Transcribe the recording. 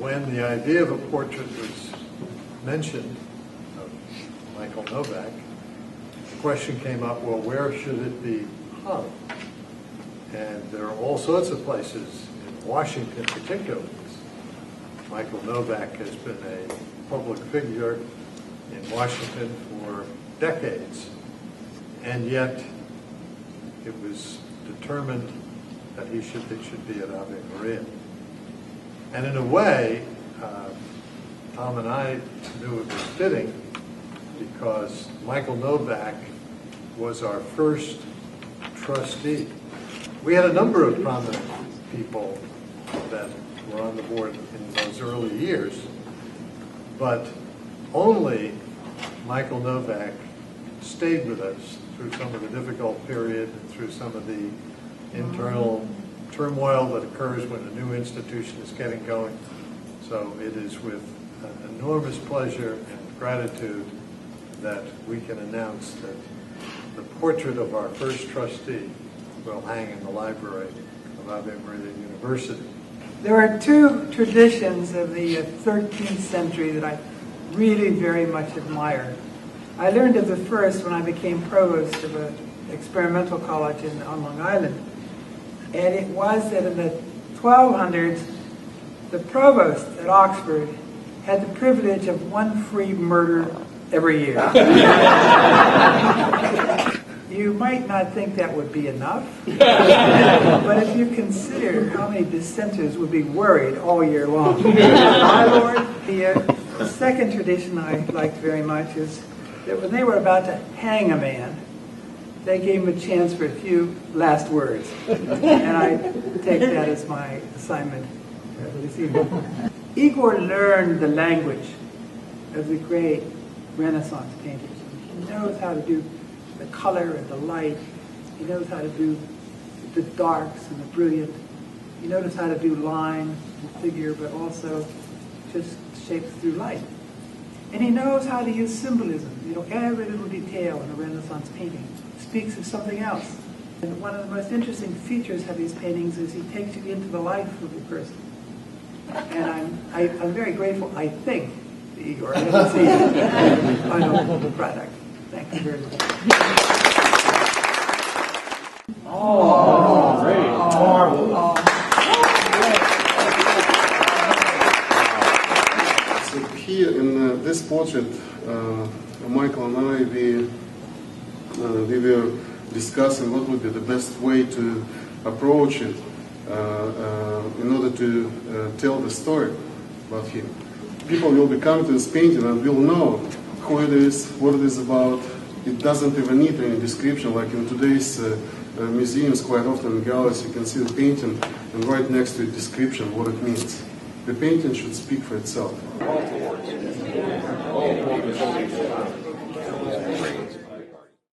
when the idea of a portrait was mentioned of Michael Novak, the question came up, well, where should it be hung? And there are all sorts of places, in Washington particularly. Michael Novak has been a public figure in Washington for decades, and yet it was determined that it should be at Ave Maria. And in a way, Tom and I knew it was fitting because Michael Novak was our first trustee. We had a number of prominent people that were on the board in those early years, but only Michael Novak stayed with us through some of the difficult period, through some of the internal turmoil that occurs when a new institution is getting going. So it is with enormous pleasure and gratitude that we can announce that the portrait of our first trustee will hang in the library of Ave Maria University. There are two traditions of the 13th century that I really very much admire. I learned of the first when I became provost of an experimental college on Long Island. And it was that in the 1200s, the provost at Oxford had the privilege of one free murder every year. You might not think that would be enough, but if you consider how many dissenters would be worried all year long. My Lord, the second tradition I liked very much is that when they were about to hang a man, they gave him a chance for a few last words. And I take that as my assignment this evening. Igor learned the language of the great Renaissance painters. He knows how to do the color and the light. He knows how to do the darks and the brilliant. He knows how to do line and figure, but also just shapes through light. And he knows how to use symbolism. You know, every little detail in a Renaissance painting speaks of something else. And one of the most interesting features of these paintings is he takes you into the life of the person. And I'm very grateful, I think, to Igor. I didn't see the final product. Thank you very much. Oh, great. Marvelous. So here in this portrait, Michael and I, we were discussing what would be the best way to approach it in order to tell the story about him. People will be coming to this painting and will know who it is, what it is about. It doesn't even need any description, like in today's museums, quite often in galleries you can see the painting and right next to it description, what it means. The painting should speak for itself.